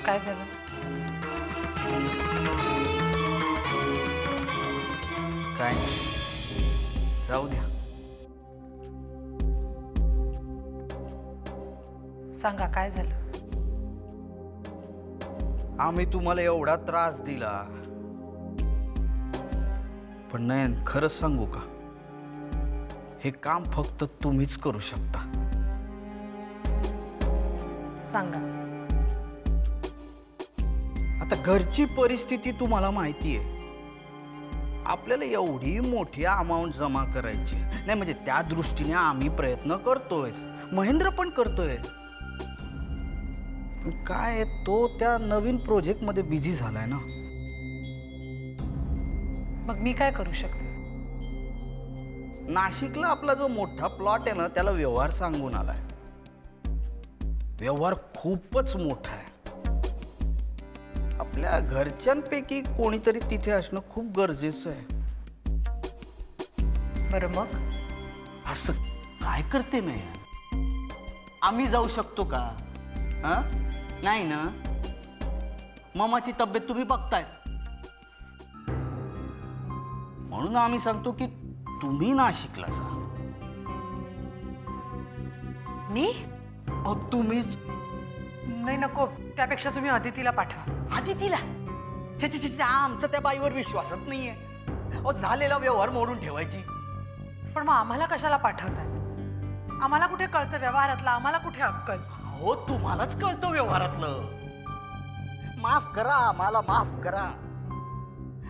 काय झालं? काय जाऊ द्या. सांगा काय झालं? आम्ही तुम्हाला एवढा त्रास दिला, पण नयन खरंच सांगू का, हे काम फक्त तुम्हीच करू शकता. सांगा. आता घरची परिस्थिती तुम्हाला माहिती आहे. आपल्याला एवढी मोठी अमाऊंट जमा करायची नाही, म्हणजे त्या दृष्टीने आम्ही प्रयत्न करतोय, महेंद्र पण करतोय. पण काय तो त्या नवीन प्रोजेक्ट मध्ये बिझी झालाय ना. मग मी काय करू शकते? नाशिकला आपला जो मोठा प्लॉट आहे ना, त्याला व्यवहार सांगून आलाय. व्यवहार खूपच मोठा आहे. आपल्या घरच्यांपैकी कोणीतरी तिथे असणं खूप गरजेचं आहे. बरं मग? असं काय करते नाही, आम्ही जाऊ शकतो का? हा नाही ना. मामाची तब्येत तुम्ही बघताय, म्हणून आम्ही सांगतो की तुम्ही नाशिकला जा. मी? अहो तुम्हीच. नाही नको, त्यापेक्षा तुम्ही अदितीला पाठवा. आदितीला? आमचा त्या बाईवर विश्वासच नाहीये. अहो झालेला व्यवहार मोडून ठेवायची. पण मग आम्हाला कशाला पाठवताय? आम्हाला कुठे कळतं व्यवहारातलं? आम्हाला कुठे अक्कल? हो तुम्हालाच कळतं व्यवहारातलं. माफ करा आम्हाला, माफ करा.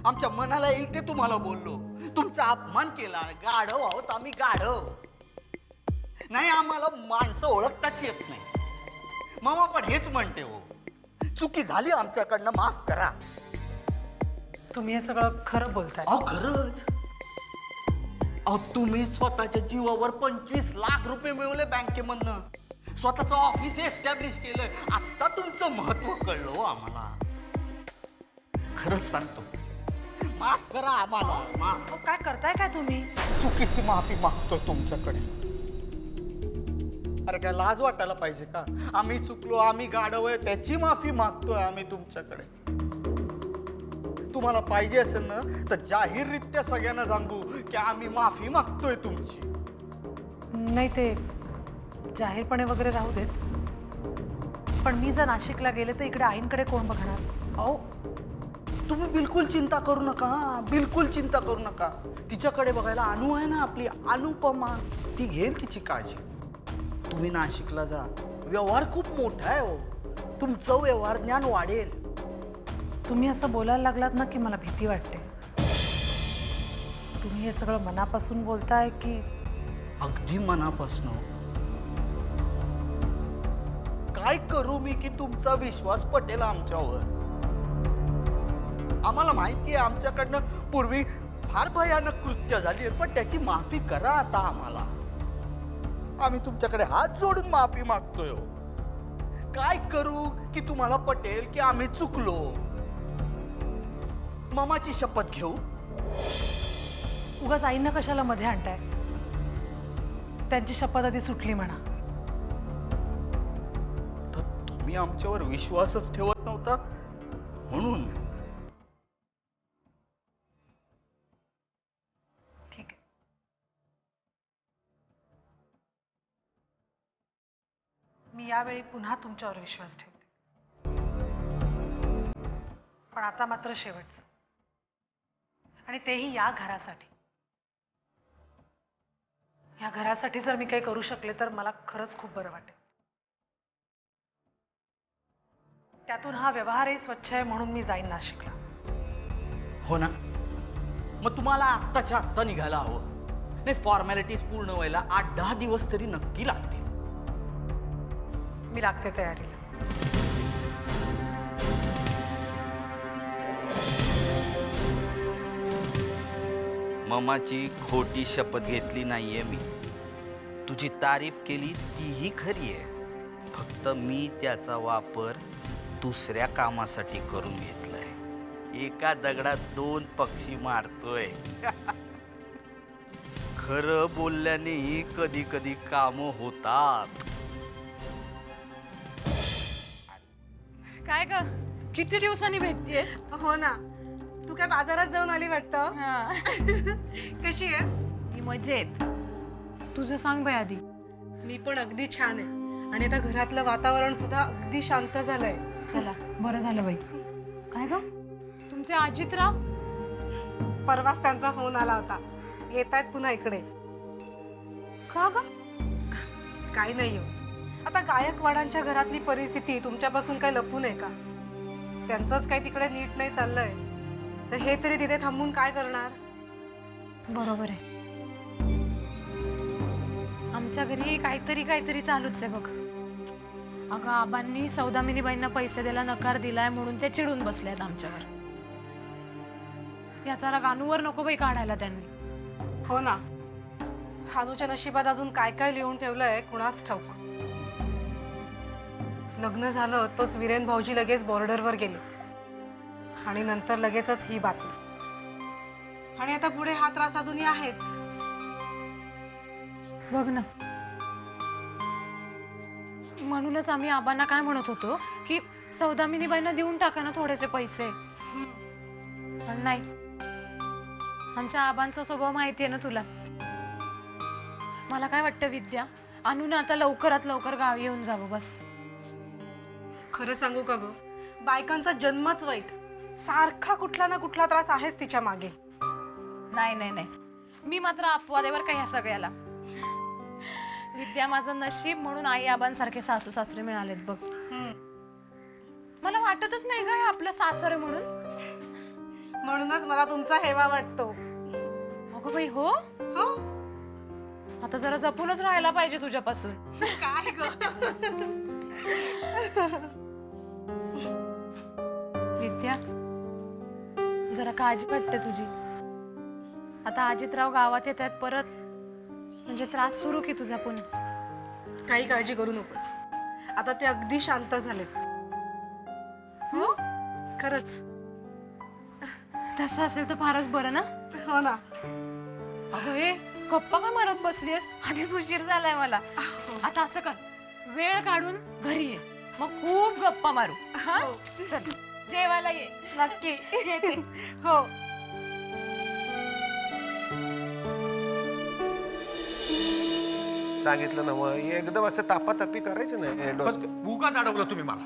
आमच्या मनाला येईल ते तुम्हाला बोललो, तुमचा अपमान केला. गाढव आहोत आम्ही, गाढव नाही. आम्हाला माणसं ओळखताच येत नाही. मामा पण हेच म्हणते, हो चुकी झाली आमच्याकडनं, माफ करा. तुम्ही हे सगळं खरं बोलताय? अहो खरंच. अहो तुम्ही स्वतःच्या जीवावर 25 लाख रुपये मिळवले बँकेमधनं, स्वतःचं ऑफिस एस्टॅब्लिश केलंय. आता तुमचं महत्व कळलं हो आम्हाला. खरंच सांगतो, माफ करा आम्हाला. माफ. अहो, काय करताय काय तुम्ही? चुकीची माफी मागतो तुमच्याकडे. अरे काय लाज वाटायला पाहिजे का? आम्ही चुकलो, आम्ही गाढव आहे, त्याची माफी मागतोय आम्ही तुमच्याकडे. तुम्हाला पाहिजे असेल ना तर जाहीररित्या सगळ्यांना सांगू की आम्ही माफी मागतोय तुमची. नाही, ते जाहीरपणे वगैरे राहू देत. पण मी जर नाशिकला गेले तर इकडे आईंकडे कोण बघणार? अहो तुम्ही बिलकुल चिंता करू नका. बिलकुल चिंता करू नका. तिच्याकडे बघायला अनु आहे ना, आपली अनुपमा, ती घेईल तिची काळजी. तुम्ही नाशिकला जा. व्यवहार खूप मोठा आहे हो, तुमचं व्यवहार ज्ञान वाढेल. तुम्ही असं बोलायला लागलात ना की मला भीती वाटते. तुम्ही हे सगळं मनापासून बोलताय की? अगदी मनापासून. काय करू मी की तुमचा विश्वास पटेल आमच्यावर? आम्हाला माहिती आहे आमच्याकडनं पूर्वी फार भयानक कृत्य झाली, पण त्याची माफी करा आता आम्हाला. आम्ही तुमच्याकडे हात जोडून माफी मागतोय. काय करू की तुम्हाला पटेल की आम्ही चुकलो? मामाची शपथ घेऊ? उगाच आईंना कशाला मध्ये आणताय? त्यांची शपथ आधी सुटली म्हणा. तर तुम्ही आमच्यावर विश्वासच ठेवत नव्हता म्हणून. ठीक आहे. मी यावेळी पुन्हा तुमच्यावर विश्वास ठेवते. पण आता मात्र शेवटचं, आणि तेही या घरासाठी. या घरासाठी जर मी काही करू शकले तर मला खरंच खूप बरं वाटेल. त्यातून हा व्यवहारही स्वच्छ आहे म्हणून मी जाईन नाशिकला. हो ना. मग तुम्हाला आत्ताच्या आत्ता निघायला हवं. नाही, फॉर्मॅलिटीज पूर्ण व्हायला 8-10 दिवस तरी नक्की लागतील. मी लागते तयारीला. ममाची खोटी शपथ घेतली नाहीये मी. तुझी तारीफ केली तीही खरी आहे. फक्त मी त्याचा वापर दुसऱ्या कामासाठी करून घेतलाय. एका दगडात 2 पक्षी मारतोय. खरं बोलल्यानेही कधी कधी काम होतात. काय ग किती दिवसांनी भेटतेस? हो ना, तू काय बाजारात जाऊन आली वाटतं. हा. कशी आहेस? मी मजेत. तुझं सांग बाई आधी. मी पण अगदी छान आहे आणि आता घरातलं वातावरण सुद्धा अगदी शांत झालंय. चला बरं झालं बाई. काय ग तुमचे अजितराव? परवाच त्यांचा फोन आला होता, येत आहेत पुन्हा इकडे. का ग? काही नाही हो, आता गायकवाडांच्या घरातली परिस्थिती तुमच्यापासून काही लपून आहे का? त्यांचंच काही तिकडे नीट नाही चाललंय, तर हे तरी तिथे थांबून काय करणार? बरोबर आहे. आमच्या घरी काहीतरी चालूच आहे बघ. अगं आबांनी सौदामिनीबाईंना पैसे द्यायला नकार दिलाय म्हणून ते चिडून बसलेत आमच्यावर. याचा राग अनूवर नको बाई काढायला त्यांनी. हो ना, हानूच्या नशिबात अजून काय काय लिहून ठेवलंय कुणास ठाऊक. लग्न झालं तोच वीरेन भाऊजी लगेच बॉर्डरवर गेले आणि नंतर लगेचच ही बातमी. आणि आता पुढे हा त्रास अजूनही आहेच. बघ ना, म्हणूनच आम्ही आबांना काय म्हणत होतो की सौदामिनीबाईंना देऊन टाका ना थोडेसे पैसे. पण नाही, आमच्या आबांचा स्वभाव माहिती आहे ना तुला. मला काय वाटतं विद्या, अनुने आता लवकरात लवकर गावी येऊन जावं बस. खरं सांगू का ग, बायकांचा जन्मच वाईट. सारखा कुठला ना कुठला त्रास आहेच तिच्या मागे. नाही नाही नाही, मी मात्र अपवादेवर का ह्या सगळ्याला. विद्या माझं नशीब म्हणून आई आबांसारखे सासू सासरे मिळालेत बघ. मला वाटतच नाही का आपलं सासर आहे म्हणून. म्हणूनच मला तुमचा हेवा वाटतो. अगं बाई हो, हो आता जरा जपूनच राहायला पाहिजे तुझ्यापासून. काय ग? विद्या, जरा काळजी वाटते तुझी. आता अजितराव गावात येत आहेत परत, म्हणजे त्रास सुरू की तुझा पुन्हा. काही काळजी करू नकोस, आता ते अगदी शांत झालेत. हो खरंच. तसं असेल तर फारच बरं ना. हो ना. अगं हे गप्पा का मारत बसलीस? आधीच उशीर झालाय मला. आता असं कर, वेळ काढून घरी ये, मग खूप गप्पा मारू. हा? चल जेवायला ये. नक्की येते. हो. सांगितलं ना मग एकदम असं तापातापी करायचं नाही बस उगाच अडवलं तुम्ही मला,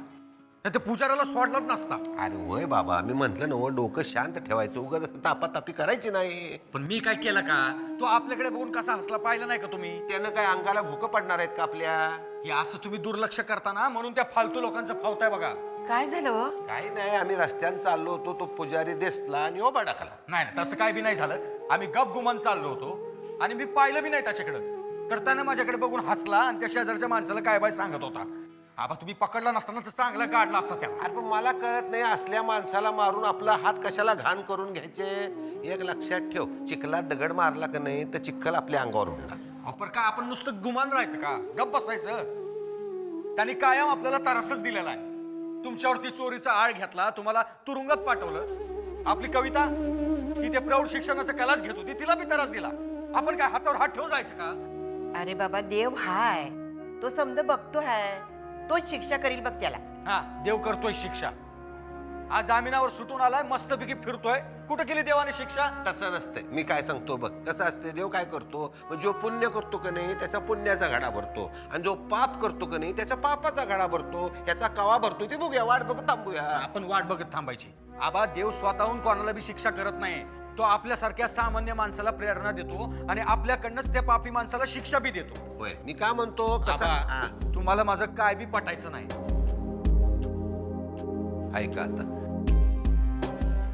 नाही तर पुजाऱ्याला सोडलाच नसता. अरे होय बाबा, मी म्हंटल ना डोकं शांत ठेवायचं, उगाच असं तापातापी करायची नाही. पण मी काय केलं का? तो आपल्याकडे बघून कसा हसला पाहिलं नाही का तुम्ही? त्यानं काय अंगाला भुकं पडणार आहेत का आपल्या? हे असं तुम्ही दुर्लक्ष करताना म्हणून त्या फालतू लोकांचं फावताय बघा. काय झालं? काही नाही, आम्ही रस्त्यानं चाललो होतो, तो पुजारी दिसला आणि ओबा टाकला. नाही नाही, तसं काय बी नाही झालं. आम्ही गप गुमान चाललो होतो आणि मी पाहिलं बी नाही त्याच्याकडं, तर त्यानं माझ्याकडे बघून हसला आणि त्या शेजारच्या माणसाला काय बाय सांगत होता. आबा तुम्ही पकडला नसताना तर चांगला काढला असता त्याला. अरे पण मला कळत नाही, असल्या माणसाला मारून आपला हात कशाला घाण करून घ्यायचे. एक लक्षात ठेव, चिखलात दगड मारला का नाही तर चिखल आपल्या अंगावर उडणार. पण काय आपण नुसतं गुमान राहायचं का? गप बसायचं? त्यांनी कायम आपल्याला त्रासच दिलेला आहे. तुमच्यावरती चोरीचा आळ घेतला, तुम्हाला तुरुंगात पाठवलं. आपली कविता ती ते प्रौढ शिक्षणाचा क्लास घेत होती, तिला बी त्रास दिला. आपण काय हातावर हात ठेवून राहायचं का? अरे बाबा, देव हाय, तो समजा बघतो हाय, तोच शिक्षा करील बघ त्याला. हा, देव करतोय शिक्षा. आज जामिनावर सुटून आलाय, मस्तपैकी फिरतोय. कुठं केली देवाने शिक्षा? तसं नसतंय. मी काय सांगतो बघ, कसं असते, देव काय करतो, जो पुण्य करतो का नाही त्याचा पुण्याचा घडा भरतो, आणि जो पाप करतो का नाही त्याचा पापाचा घडा भरतो. याचा कवा भरतो ते बघूया, वाट बघत थांबूया. आपण वाट बघत थांबायची? आबा, देव स्वतःहून कोणाला बी शिक्षा करत नाही. तो आपल्यासारख्या सामान्य माणसाला प्रेरणा देतो आणि आपल्याकडनंच त्या पापी माणसाला शिक्षा बी देतो. होय, मी काय म्हणतो, आबा, तुम्हाला माझं काय बी पटायचं नाही. ऐका आता,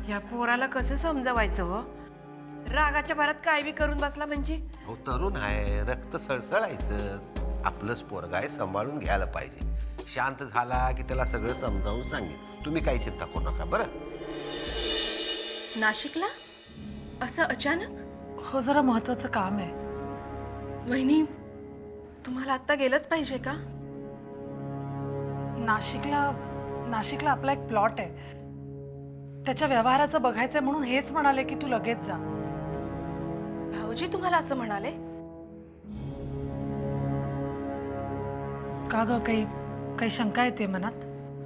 या पोराला कसं समजावायचं हो? रागाच्या भरात काय बी करून बसला म्हणजे? हो तरुण आहे, रक्त सळसळायचं. आपलंच पोरगा आहे, सांभाळून घ्यायला पाहिजे. शांत झाला की त्याला सगळं समजावून सांगेल. तुम्ही काही चिंता करू नका बरं. नाशिकला असं अचानक? हो, जरा महत्वाचं काम आहे. वहिनी, तुम्हाला आत्ता गेलंच पाहिजे का? नाशिकला आपला एक प्लॉट आहे, त्याच्या व्यवहाराचं बघायचंय म्हणून हेच म्हणाले की तू लगेच जा. भाऊजी तुम्हाला असं म्हणाले? का ग, काही शंका येते मनात?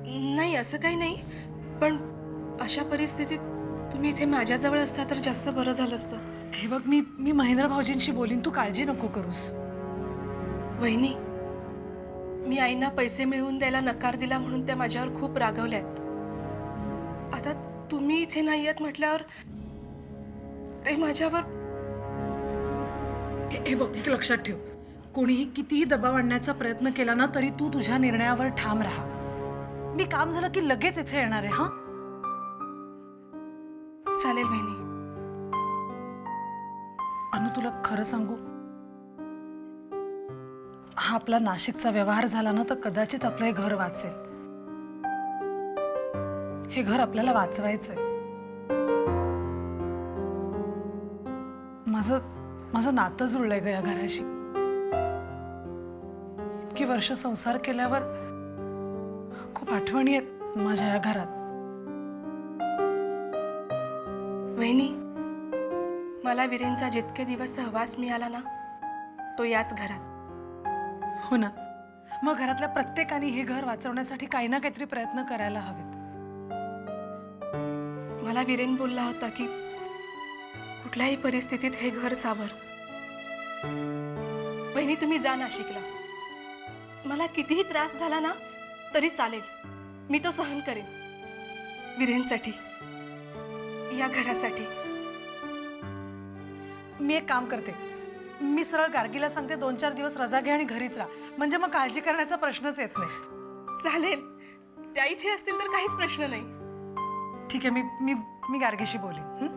नाही असं काही नाही, पण अशा परिस्थितीत तुम्ही इथे माझ्याजवळ असता तर जास्त बरं झालं असतं. हे बघ, मी महेंद्र भाऊजींशी बोलीन, तू काळजी नको करूस. वहिनी, मी आईंना पैसे मिळवून द्यायला नकार दिला म्हणून त्या माझ्यावर खूप रागवल्यात. आता तुम्ही इथे नाही आहेत म्हटल्यावर ते माझ्यावर. हे बघ, एक लक्षात ठेव, कोणीही कितीही दबाव आणण्याचा प्रयत्न केला ना तरी तू तुझ्या निर्णयावर ठाम राहा. मी काम झालं की लगेच इथे येणार आहे. हा, चालेल वहिनी. अनु, तुला खरं सांगू, हा आपला नाशिकचा व्यवहार झाला ना तर कदाचित आपलं हे घर वाचेल. हे घर आपल्याला वाचवायचंय. माझं नातं जुळलंय ग या घराशी. इतकी वर्ष संसार केल्यावर खूप आठवणी आहेत माझ्या या घरात. वहिनी, मला वीरेंचा जितके दिवस सहवास मिळाला ना तो याच घरात. हो ना, मग घरातल्या प्रत्येकाने हे घर वाचवण्यासाठी काही ना काहीतरी प्रयत्न करायला हवेत. मला वीरेन बोलला होता की कुठल्याही परिस्थितीत हे घर सावर. वहिनी, तुम्ही जा नाशिकला. मला कितीही त्रास झाला ना तरी चालेल, मी तो सहन करेन. वीरेंसाठी, या घरासाठी. मी एक काम करते, मी सरळ गार्गीला सांगते 2-4 दिवस रजा घे आणि घरीच राहा, म्हणजे मग काळजी करण्याचा प्रश्नच येत नाही. चालेल, त्या इथे असतील तर काहीच प्रश्न नाही. ठीक आहे, मी गार्गीशी बोलेन. हं?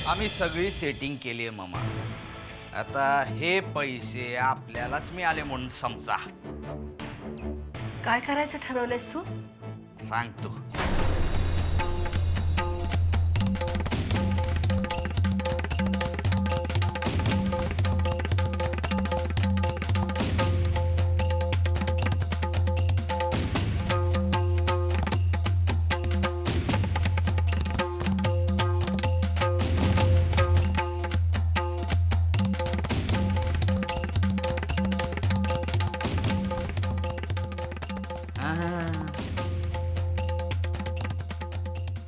आम्ही सगळी सेटिंग केली आहे मामा. आता हे पैसे आपल्यालाच मिळाले म्हणून समजा. काय करायचं ठरवलंयस तू? सांगतो.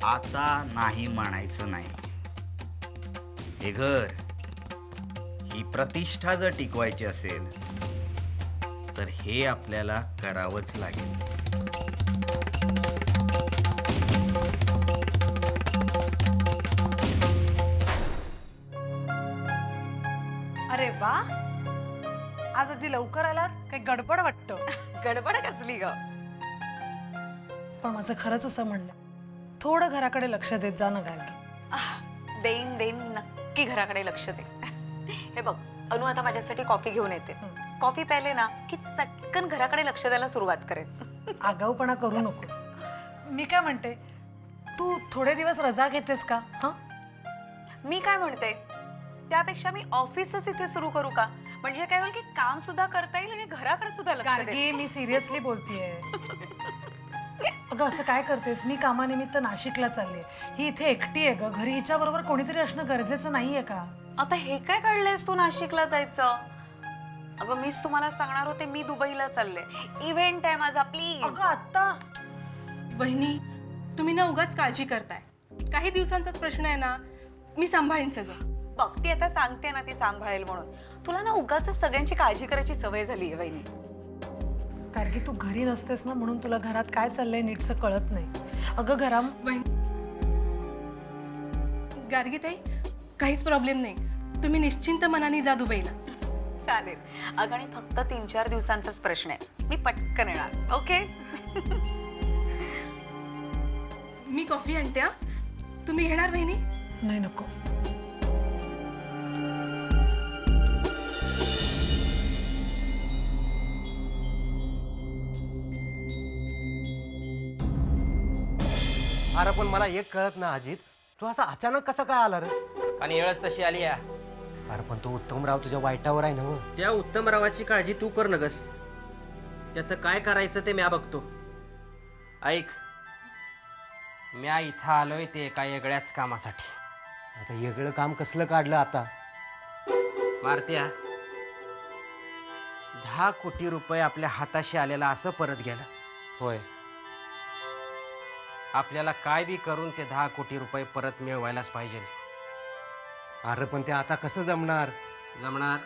आता नाही म्हणायचं नाही. हे घर, ही प्रतिष्ठा जर टिकवायची असेल तर हे आपल्याला करावंच लागेल. अरे वा, आज अगदी लवकर आलात. काही गडबड वाटतं. गडबड कसली ग? पण माझं खरंच असं म्हणणं, थोडं घराकडे लक्ष देत जा ना गार्गी. देईन देईन, नक्की घराकडे लक्ष दे. हे बघ अनु, आता माझ्यासाठी कॉफी घेऊन येते. कॉफी प्यायले ना की चटकन घराकडे लक्ष द्यायला सुरुवात करेन. आगाऊपणा करू नकोस. मी काय म्हणते, तू थोडे दिवस रजा घेतेस का? हा, मी काय म्हणते, त्यापेक्षा मी ऑफिसच इथे सुरू करू का? म्हणजे काय होईल की काम सुद्धा करता येईल आणि घराकडे सुद्धा लक्ष गार्गी, देईल. मी सिरियसली बोलतीये. अगं असं काय करतेस? मी कामानिमित्त नाशिकला चालले, ही इथे एकटी आहे ग. घरी हिच्या बरोबर कोणीतरी असणं गरजेचं नाहीये का? आता हे काय काढलंयस तू नाशिकला जायचं? अगं मीच तुम्हाला सांगणार होते, मी दुबईला चालले. इव्हेंट आहे माझा, प्लीज. अगं आता वहिनी, तुम्ही ना उगाच काळजी करताय. काही दिवसांचाच प्रश्न आहे ना, मी सांभाळीन सगळं. बघ, ती आता सांगते ना ती सांभाळेल म्हणून. तुला ना उगाच सगळ्यांची काळजी करायची सवय झाली आहे वहिनी. गार्गी, तू घरी नसतेस ना म्हणून तुला घरात काय चाललंय नीटसं कळत नाही. अगं गार्गीताई, काहीच प्रॉब्लेम नाही. तुम्ही निश्चिंत मनाने जा दुबईला. चालेल अगं, आणि फक्त 3-4 दिवसांचाच प्रश्न आहे. मी पटकन येणार. ओके. मी कॉफी आणते. हा, तुम्ही घेणार वहिनी? नाही, नको. अरे पण मला एक कळत ना अजित, तू असा अचानक कसा काय आला रे? आणि वेळच तशी आली या. अरे पण तो उत्तमराव तुझ्या वाईटावर आहे ना हो. त्या उत्तमरावाची काळजी तू कर नगस. त्याचं काय करायचं ते म्या बघतो. ऐक, म्या इथं आलोय ते एका वेगळ्याच कामासाठी. आता वेगळं काम कसलं काढलं आता? मारत्या, 10 कोटी रुपये आपल्या हाताशी आलेला असं परत गेला. होय. आपल्याला काय बी करून ते 10 कोटी रुपये परत मिळवायलाच पाहिजे. अरे पण ते आता कसं जमणार? जमणार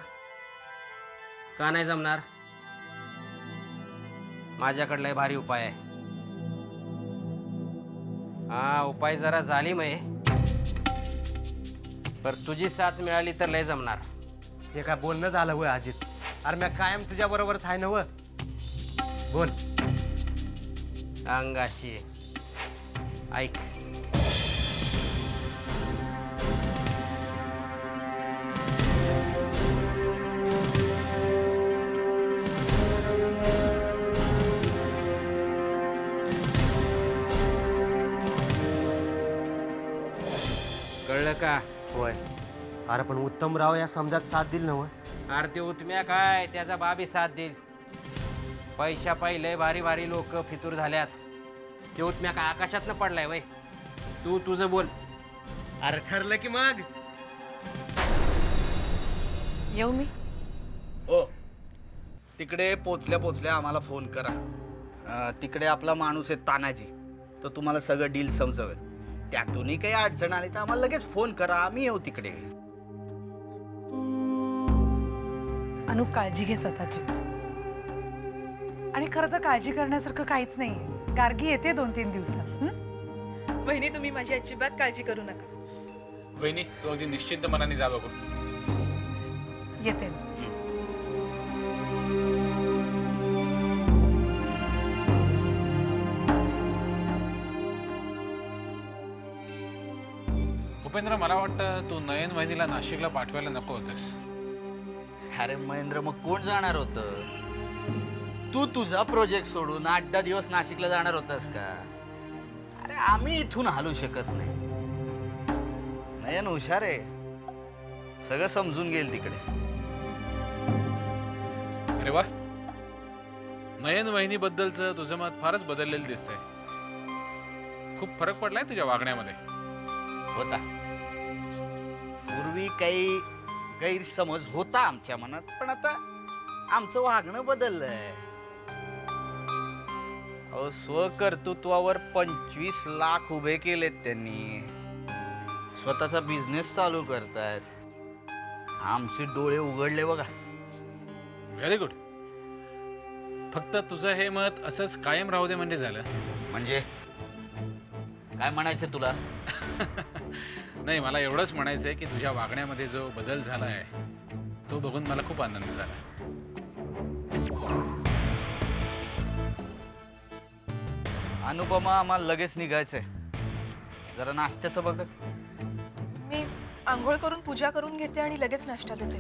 का नाही जमणार? माझ्याकडे लय भारी उपाय आहे. हा उपाय जरा झाली मै, पर तुझी साथ मिळाली तर लय जमणार. हे काय बोलणं झालं वय अजित? अरे मी कायम तुझ्या बरोबरच आहे ना व. बोल. अंगाशी ऐक. कळलं का? होय. अरे पण उत्तमराव या समजात साथ दिली ना व. आरती उतम्या काय त्याचा बाबी साथ देईल. पैशा पाहिले भारी भारी लोक फितूर झाल्यात. ते उतम्या काय आकाशात पडलाय वय. तू तुझं बोल. अरे ठरलं की मग. येऊ मी? हो, तिकडे पोचल्या आम्हाला फोन करा. तिकडे आपला माणूस आहे तानाजी, तो तुम्हाला सगळं डील समजवेल. त्यातूनही काही अडचण आली तर आम्हाला लगेच फोन करा, आम्ही येऊ तिकडे. अनुप, काळजी घे स्वतःची. आणि खरं तर काळजी करण्यासारखं काहीच नाही. गार्गी येते 2-3 दिवसात. वहिनी, तुम्ही माझी अजिबात काळजी करू नका. वहिनी, तू अगदी निश्चिंत मनाने जा बघू. येते. उपेंद्र, मला वाटतं तू नयन वहिनीला नाशिकला पाठवायला नको होतस. अरे महेंद्र, मग कोण जाणार होत? तू तुझा प्रोजेक्ट सोडून 8-10 दिवस नाशिकला जाणार होतास का? अरे आम्ही इथून हलू शकत नाही. नयन हुशार आहे, सगळं समजून घेईल तिकडे. अरे वा, नयन वहिनीबद्दलचं तुझं मत फारच बदललेलं दिसतंय. खूप फरक पडलाय तुझ्या वागण्यामध्ये. होता. पूर्वी काही गैरसमज होता आमच्या मनात, पण आता आमचं वागणं बदललंय. अहो, स्वकर्तृत्वावर 25 लाख उभे केलेत त्यांनी. स्वतःचा बिझनेस चालू करतायत. आमचे डोळे उघडले बघा. Very good. फक्त तुझं हे मत असंच कायम राहू दे म्हणजे झालं. म्हणजे काय म्हणायचं तुला? नाही, मला एवढंच म्हणायचंय की तुझ्या वागण्यामध्ये जो बदल झाला आहे तो बघून मला खूप आनंद झाला. अनुपमा, आम्हाला लगेच निघायचंय. जरा नाश्त्याचं बघ. मी आंघोळ करून पूजा करून घेते आणि लगेच नाश्ता देते.